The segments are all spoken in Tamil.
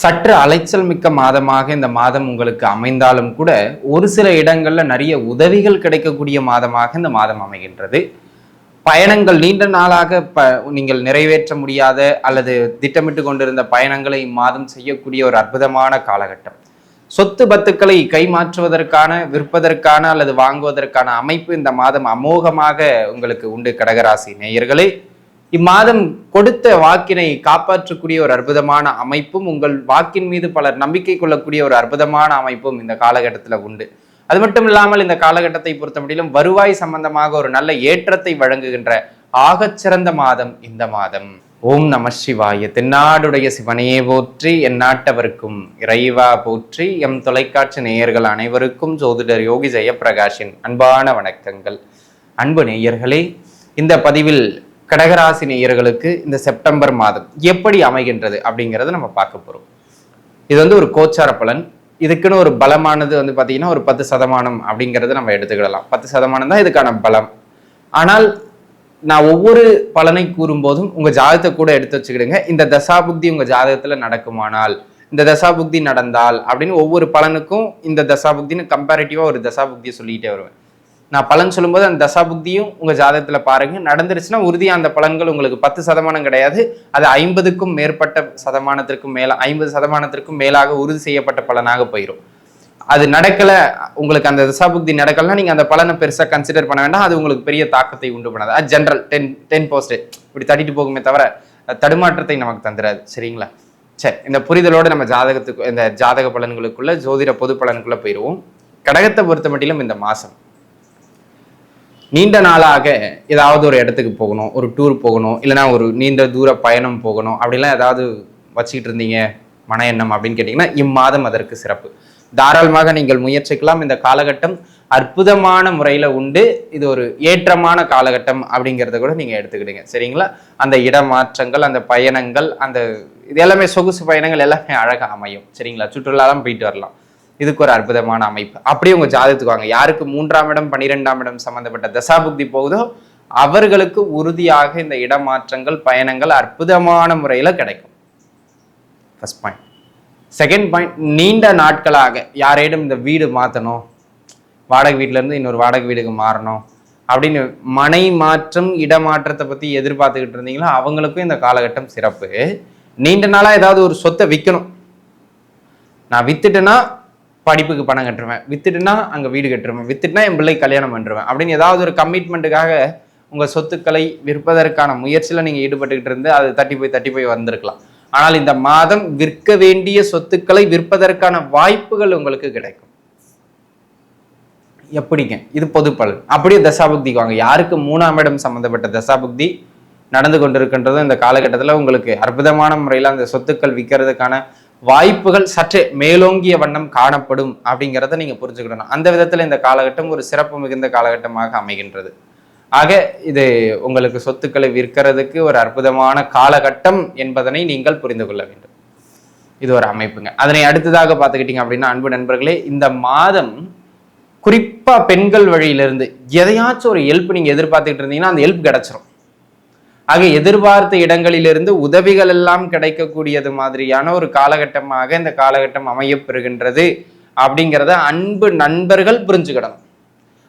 சற்று அலைச்சல் மிக்க மாதமாக இந்த மாதம் உங்களுக்கு அமைந்தாலும் கூட ஒரு சில இடங்கள்ல நிறைய உதவிகள் கிடைக்கக்கூடிய மாதமாக இந்த மாதம் அமைகின்றது. பயணங்கள் நீண்ட நாளாக நீங்கள் நிறைவேற்ற முடியாத அல்லது திட்டமிட்டு கொண்டிருந்த பயணங்களை இம்மாதம் செய்யக்கூடிய ஒரு அற்புதமான காலகட்டம். சொத்து பத்துக்களை கைமாற்றுவதற்கான, விற்பதற்கான அல்லது வாங்குவதற்கான அமைப்பு இந்த மாதம் அமோகமாக உங்களுக்கு உண்டு. கடகராசி நேயர்களே, இம்மாதம் கொடுத்த வாக்கினை காப்பாற்றக்கூடிய ஒரு அற்புதமான அமைப்பும், உங்கள் வாக்கின் மீது பலர் நம்பிக்கை கொள்ளக்கூடிய ஒரு அற்புதமான அமைப்பும் இந்த காலகட்டத்தில் உண்டு. அது மட்டும் இல்லாமல் இந்த காலகட்டத்தை பொறுத்தமட்டிலும் வருவாய் சம்பந்தமாக ஒரு நல்ல ஏற்றத்தை வழங்குகின்ற ஆகச்சிறந்த மாதம் இந்த மாதம். ஓம் நம சிவாய. தென்னாடுடைய சிவனையே போற்றி, என் நாட்டவருக்கும் இறைவா போற்றி. எம் தொலைக்காட்சி நேயர்கள் அனைவருக்கும் ஜோதிடர் யோகி ஜெயப்பிரகாஷின் அன்பான வணக்கங்கள். அன்பு நேயர்களே, இந்த பதிவில் கடகராசி நேயர்களுக்கு இந்த செப்டம்பர் மாதம் எப்படி அமைகின்றது அப்படிங்கிறத நம்ம பார்க்க போறோம். இது ஒரு கோச்சார பலன். இதுக்குன்னு ஒரு பலமானது பார்த்தீங்கன்னா ஒரு 10% அப்படிங்கிறத நம்ம எடுத்துக்கிடலாம். 10% தான் இதுக்கான பலம். ஆனால் நான் ஒவ்வொரு பலனை கூறும்போதும் உங்க ஜாதகத்தை கூட எடுத்து வச்சுக்கிடுங்க. இந்த தசாபுக்தி உங்க ஜாதகத்துல நடக்குமானால், இந்த தசாபுக்தி நடந்தால் அப்படின்னு ஒவ்வொரு பலனுக்கும் இந்த தசாபுக்தின்னு கம்பேரிட்டிவா ஒரு தசாபுக்தியை சொல்லிக்கிட்டே வருவேன். நான் பலன் சொல்லும்போது அந்த தசாபுக்தியும் உங்க ஜாதகத்துல பாருங்க. நடந்துருச்சுன்னா உறுதியா அந்த பலன்கள் உங்களுக்கு 10% கிடையாது, அது 50க்கும் மேற்பட்ட சதமானத்திற்கும் மேல 50%க்கும் மேலாக உறுதி செய்யப்பட்ட பலனாக போயிடும். அது நடக்கல, உங்களுக்கு அந்த தசாபுக்தி நடக்கலன்னா நீங்க அந்த பலனை பெருசா கன்சிடர் பண்ண வேண்டாம். அது உங்களுக்கு பெரிய தாக்கத்தை உண்டு பண்ணாது. அது ஜென்ரல் 10% இப்படி தட்டிட்டு போகுமே தவிர தடுமாற்றத்தை நமக்கு தந்துடாது. சரிங்களா? சரி, இந்த புரிதலோட நம்ம ஜாதகத்துக்கு, இந்த ஜாதக பலன்களுக்குள்ள ஜோதிட பொது பலனுக்குள்ள போயிடுவோம். கடகத்தை பொறுத்த மட்டிலும் இந்த மாசம் நீண்ட நாளாக ஏதாவது ஒரு இடத்துக்கு போகணும், ஒரு டூர் போகணும், இல்லைன்னா ஒரு நீண்ட தூர பயணம் போகணும் அப்படிலாம் ஏதாவது வச்சுக்கிட்டு இருந்தீங்க மன எண்ணம் அப்படின்னு கேட்டீங்கன்னா இம்மாதம் அதற்கு சிறப்பு. தாராளமாக நீங்கள் முயற்சிக்கலாம். இந்த காலகட்டம் அற்புதமான முறையில உண்டு. இது ஒரு ஏற்றமான காலகட்டம் அப்படிங்கிறத கூட நீங்க எடுத்துக்கிடுங்க. சரிங்களா? அந்த இடமாற்றங்கள், அந்த பயணங்கள், அந்த இது எல்லாமே சொகுசு பயணங்கள் எல்லாமே அழகா அமையும். சரிங்களா? சுற்றுலாலாம் போயிட்டு வரலாம். இதுக்கு ஒரு அற்புதமான அமைப்பு. அப்படியே உங்க ஜாதகத்துக்கு வாங்க. யாருக்கு 3ஆம் இடம் 12ஆம் இடம் சம்பந்தப்பட்ட தசாபுக்தி போகுதோ அவர்களுக்கு உறுதியாக இந்த இடமாற்றங்கள், பயணங்கள் அற்புதமான முறையில கிடைக்கும். First point. செகண்ட் பாயிண்ட், நீண்ட நாட்களாக யாரேடும் இந்த வீடு மாற்றணும், வாடகை வீட்டில இருந்து இன்னொரு வாடகை வீடுக்கு மாறணும் அப்படின்னு மனை மாற்றம், இடமாற்றத்தை பத்தி எதிர்பார்த்துக்கிட்டு இருந்தீங்களோ அவங்களுக்கும் இந்த காலகட்டம் சிறப்பு. நீண்ட நாளா ஏதாவது ஒரு சொத்தை விற்கணும், நான் வித்துட்டேன்னா படிப்புக்கு பணம் கட்டுருவேன், வித்துட்டுனா அங்க வீடு கட்டுருவேன், வித்துட்டுனா என் பிள்ளை கல்யாணம் பண்ணுருவேன் அப்படின்னு ஏதாவது ஒரு கமிட்மெண்ட்டுக்காக உங்க சொத்துக்களை விற்பதற்கான முயற்சியில நீங்க ஈடுபட்டுக்கிட்டு இருந்து அது தட்டி போய் வந்திருக்கலாம். ஆனால் இந்த மாதம் விற்க வேண்டிய சொத்துக்களை விற்பதற்கான வாய்ப்புகள் உங்களுக்கு கிடைக்கும். எப்படிங்க? இது பொது பலன். அப்படியே தசாபுக்திக்கு வாங்க. யாருக்கு 3ஆம் இடம் சம்பந்தப்பட்ட தசாபுக்தி நடந்து கொண்டிருக்கின்றதும் இந்த காலகட்டத்தில் உங்களுக்கு அற்புதமான முறையில் அந்த சொத்துக்கள் விற்கிறதுக்கான வாய்ப்புகள் சற்றே மேலோங்கிய வண்ணம் காணப்படும் அப்படிங்கிறத நீங்க புரிஞ்சுக்கிடணும். அந்த விதத்துல இந்த காலகட்டம் ஒரு சிறப்பு மிகுந்த காலகட்டமாக அமைகின்றது. ஆக இது உங்களுக்கு சொத்துக்களை விற்கிறதுக்கு ஒரு அற்புதமான காலகட்டம் என்பதனை நீங்கள் புரிந்து கொள்ள வேண்டும். இது ஒரு அமைப்புங்க. அதனை அடுத்ததாக பார்த்துக்கிட்டீங்க அப்படின்னா அன்பு நண்பர்களே, இந்த மாதம் குறிப்பா பெண்கள் வழியிலிருந்து எதையாச்சும் ஒரு ஹெல்ப் நீங்க எதிர்பார்த்துக்கிட்டு இருந்தீங்கன்னா அந்த ஹெல்ப் கிடைச்சிரும். ஆக எதிர்பார்த்த இடங்களிலிருந்து உதவிகள் எல்லாம் கிடைக்கக்கூடியது மாதிரியான ஒரு காலகட்டமாக இந்த காலகட்டம் அமையப்பெறுகின்றது அப்படிங்கிறத அன்பு நண்பர்கள் புரிஞ்சுக்கிடணும்.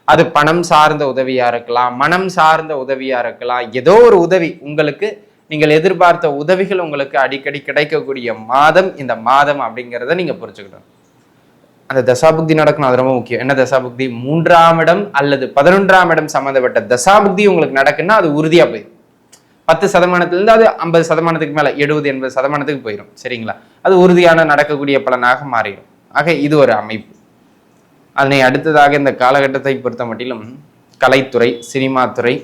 அது பணம் சார்ந்த உதவியா இருக்கலாம், மனம் சார்ந்த உதவியா இருக்கலாம், ஏதோ ஒரு உதவி உங்களுக்கு, நீங்கள் எதிர்பார்த்த உதவிகள் உங்களுக்கு அடிக்கடி கிடைக்கக்கூடிய மாதம் இந்த மாதம் அப்படிங்கிறத நீங்க புரிஞ்சுக்கிடணும். அந்த தசாபுக்தி நடக்கணும், அது ரொம்ப முக்கியம். என்ன தசாபுக்தி? 3ஆம் இடம் அல்லது 11ஆம் இடம் சம்பந்தப்பட்ட தசாபுக்தி உங்களுக்கு நடக்குன்னா அது உறுதியா போயிடும். 10%இருந்து அது 50%க்கு மேல 70-80% போயிடும். சரிங்களா? அது உறுதியான நடக்கக்கூடிய பலனாக மாறிடும். ஆக இது ஒரு அமைப்பு. அதனை அடுத்ததாக இந்த காலகட்டத்தை பொறுத்த மட்டிலும் கலைத்துறை, சினிமா துறை,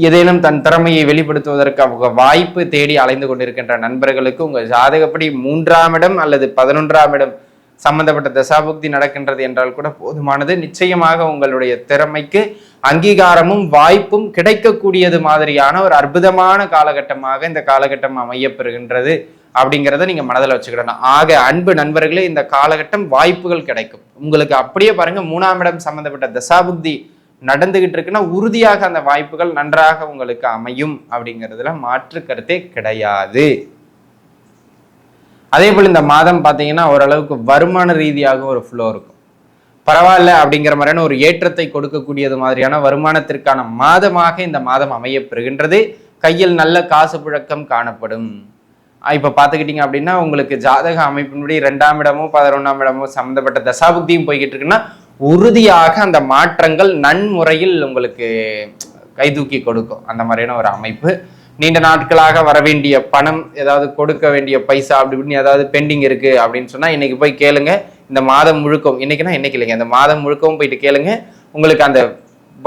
ஏதேனும் தன் திறமையை வெளிப்படுத்துவதற்கு அவங்க வாய்ப்பு தேடி அலைந்து கொண்டிருக்கின்ற நண்பர்களுக்கு உங்க ஜாதகப்படி 3ஆம் இடம் அல்லது 11ஆம் இடம் சம்பந்தப்பட்ட தசாபுக்தி நடக்கின்றது என்றால் கூட போதுமானது. நிச்சயமாக உங்களுடைய திறமைக்கு அங்கீகாரமும் வாய்ப்பும் கிடைக்கக்கூடியது மாதிரியான ஒரு அற்புதமான காலகட்டமாக இந்த காலகட்டம் அமையப்பெறுகின்றது அப்படிங்கிறத நீங்க மனதில் வச்சுக்கிடணும். ஆக அன்பு நண்பர்களே, இந்த காலகட்டம் வாய்ப்புகள் கிடைக்கும் உங்களுக்கு. அப்படியே பாருங்க, 3ஆம் இடம் சம்பந்தப்பட்ட தசாபுக்தி நடந்துகிட்டு இருக்குன்னா உறுதியாக அந்த வாய்ப்புகள் நன்றாக உங்களுக்கு அமையும் அப்படிங்கிறதுல மாற்று கருத்தே கிடையாது. அதே போல் இந்த மாதம் பார்த்தீங்கன்னா ஓரளவுக்கு வருமான ரீதியாக ஒரு ஃப்ளோ இருக்கும். பரவாயில்ல அப்படிங்கிற மாதிரியான ஒரு ஏற்றத்தை கொடுக்கக்கூடியது மாதிரியான வருமானத்திற்கான மாதமாக இந்த மாதம் அமைய பெறுகின்றது. கையில் நல்ல காசு புழக்கம் காணப்படும். இப்போ பார்த்துக்கிட்டீங்க அப்படின்னா உங்களுக்கு ஜாதக அமைப்பின்படி 2ஆம் இடமோ 11ஆம் இடமோ சம்மந்தப்பட்ட தசாபுக்தியும் போய்கிட்டு இருக்குன்னா உறுதியாக அந்த மாற்றங்கள் நன்முறையில் உங்களுக்கு கைதூக்கி கொடுக்கும். அந்த மாதிரியான ஒரு அமைப்பு. நீண்ட நாட்களாக வர வேண்டிய பணம், ஏதாவது கொடுக்க வேண்டிய பைசா அப்படி இப்படின்னு ஏதாவது பெண்டிங் இருக்கு அப்படின்னு சொன்னா இன்னைக்கு போய் கேளுங்க. இந்த மாதம் முழுக்கவும், இன்னைக்குன்னா இன்னைக்கு இல்லைங்க, இந்த மாதம் முழுக்கவும் போயிட்டு கேளுங்க. உங்களுக்கு அந்த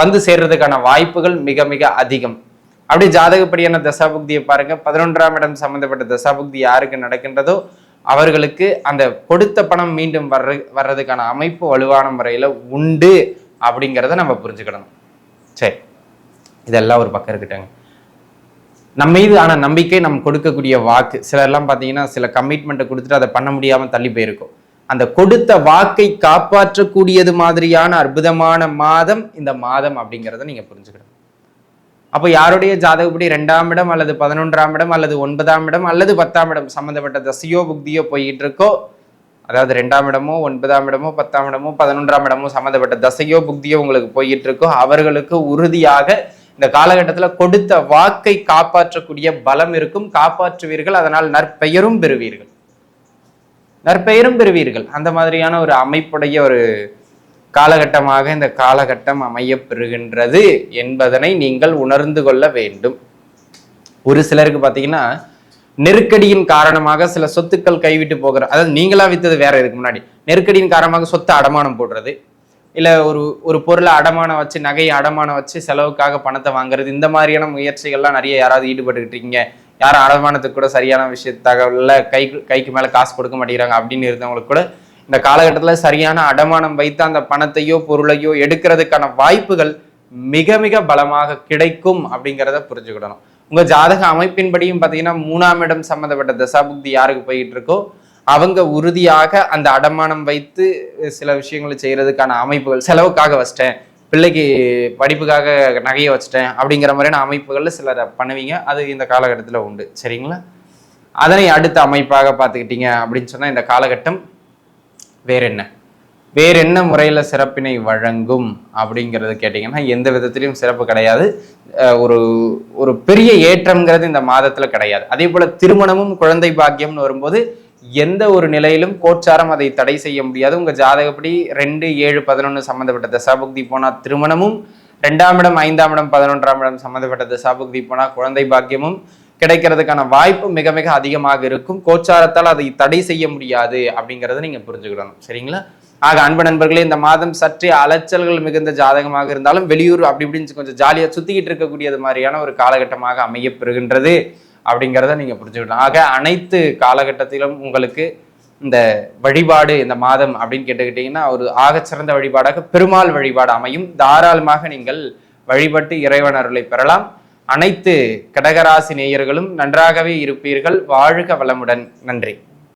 வந்து சேர்றதுக்கான வாய்ப்புகள் மிக மிக அதிகம். அப்படி ஜாதகப்படியான தசாபுக்தியை பாருங்க. 11ஆம் இடம் சம்பந்தப்பட்ட தசாபுக்தி யாருக்கு நடக்கின்றதோ அவர்களுக்கு அந்த கொடுத்த பணம் மீண்டும் வர்றதுக்கான அமைப்பு வலுவான முறையில உண்டு அப்படிங்கிறத நம்ம புரிஞ்சுக்கிடணும். சரி, இதெல்லாம் ஒரு பக்கம் இருக்கட்டங்க. நம்ம மீது ஆன நம்பிக்கை, நம்ம கொடுக்கக்கூடிய வாக்கு. சிலர்லாம் பார்த்தீங்கன்னா சில கமிட்மெண்ட்டை கொடுத்துட்டு அதை பண்ண முடியாமல் தள்ளி போயிருக்கும். அந்த கொடுத்த வாக்கை காப்பாற்றக்கூடியது மாதிரியான அற்புதமான மாதம் இந்த மாதம் அப்படிங்கிறத நீங்க புரிஞ்சுக்கணும். அப்போ யாருடைய ஜாதகப்படி 2ஆம் இடம் அல்லது 11ஆம் இடம் அல்லது 9ஆம் இடம் அல்லது 10ஆம் இடம் சம்பந்தப்பட்ட தசையோ புக்தியோ போயிட்டு இருக்கோ, அதாவது 2ஆம் இடமோ 9ஆம் இடமோ 10ஆம் இடமோ 11ஆம் இடமோ சம்பந்தப்பட்ட தசையோ புக்தியோ உங்களுக்கு போயிட்டு இருக்கோ, அவர்களுக்கு உறுதியாக இந்த காலகட்டத்தில் கொடுத்த வாக்கை காப்பாற்றக்கூடிய பலம் இருக்கும். காப்பாற்றுவீர்கள். அதனால் நற்பெயரும் பெறுவீர்கள். நற்பெயரும் பெறுவீர்கள். அந்த மாதிரியான ஒரு அமைப்புடைய ஒரு காலகட்டமாக இந்த காலகட்டம் அமைய பெறுகின்றது என்பதனை நீங்கள் உணர்ந்து கொள்ள வேண்டும். ஒரு சிலருக்கு பார்த்தீங்கன்னா நெருக்கடியின் காரணமாக சில சொத்துக்கள் கைவிட்டு போகிற, அதாவது நீங்களா வித்தது வேற, இதுக்கு முன்னாடி நெருக்கடியின் காரணமாக சொத்தை அடமானம் போடுறது, இல்லை ஒரு பொருளை அடமானம் வச்சு, நகையை அடமானம் வச்சு செலவுக்காக பணத்தை வாங்குறது, இந்த மாதிரியான முயற்சிகள்லாம் நிறைய யாராவது ஈடுபட்டுக்கிட்டு இருக்கீங்க, யாரும் அடமானத்துக்கு கூட சரியான விஷயத்தகவல்ல கைக்கு மேலே காசு கொடுக்க மாட்டேங்கிறாங்க அப்படின்னு இருந்தவங்களுக்கு கூட இந்த காலகட்டத்தில் சரியான அடமானம் வைத்து அந்த பணத்தையோ பொருளையோ எடுக்கிறதுக்கான வாய்ப்புகள் மிக மிக பலமாக கிடைக்கும் அப்படிங்கிறத புரிஞ்சுக்கிடணும். உங்க ஜாதக அமைப்பின்படியும் பார்த்தீங்கன்னா 3ஆம் இடம் சம்பந்தப்பட்ட தசாபுக்தி யாருக்கு போயிட்டு இருக்கோ அவங்க உறுதியாக அந்த அடமானம் வைத்து சில விஷயங்களை செய்யறதுக்கான அமைப்புகள், செலவுக்காக வச்சிட்டேன், பிள்ளைக்கு படிப்புக்காக நகையை வச்சுட்டேன் அப்படிங்கிற மாதிரியான அமைப்புகள்ல சிலர் பண்ணுவீங்க. அது இந்த காலகட்டத்தில் உண்டு. சரிங்களா? அதனை அடுத்த அமைப்பாக பார்த்துக்கிட்டீங்க அப்படின்னு சொன்னா இந்த காலகட்டம் வேற என்ன முறையில சிறப்பினை வழங்கும் அப்படிங்கிறது கேட்டீங்கன்னா எந்த விதத்திலையும் சிறப்பு கிடையாது. ஒரு பெரிய ஏற்றம்ங்கிறது இந்த மாதத்துல கிடையாது. அதே போல திருமணமும் குழந்தை பாக்கியம்னு வரும்போது எந்த ஒரு நிலையிலும் கோச்சாரம் அதை தடை செய்ய முடியாது. உங்க ஜாதகப்படி 2, 7, 11 சம்பந்தப்பட்ட தசாபுக்தி போனா திருமணமும், 2ஆம் இடம் 5ஆம் இடம் 11ஆம் இடம் சம்பந்தப்பட்ட தசாபுக்தி போனா குழந்தை பாக்கியமும் கிடைக்கிறதுக்கான வாய்ப்பு மிக மிக அதிகமாக இருக்கும். கோச்சாரத்தால் அதை தடை செய்ய முடியாது அப்படிங்கிறத நீங்க புரிஞ்சுக்கிடணும். சரிங்களா? ஆக அன்பு நண்பர்களே, இந்த மாதம் சற்றே அலைச்சல்கள் மிகுந்த ஜாதகமாக இருந்தாலும் வெளியூர் அப்படி இப்படின்னு கொஞ்சம் ஜாலியா சுத்திக்கிட்டு இருக்கக்கூடியது மாதிரியான ஒரு காலகட்டமாக அமைய பெறுகின்றது அப்படிங்கிறத நீங்க புரிஞ்சுக்கிடணும். ஆக அனைத்து காலகட்டத்திலும் உங்களுக்கு இந்த வழிபாடு இந்த மாதம் அப்படின்னு கேட்டுக்கிட்டீங்கன்னா ஒரு ஆகச்சிறந்த வழிபாடாக பெருமாள் வழிபாடு அமையும். தாராளமாக நீங்கள் வழிபட்டு இறைவன் அருளை பெறலாம். அனைத்து கடகராசி நேயர்களும் நன்றாகவே இருப்பீர்கள். வாழ்க வளமுடன். நன்றி.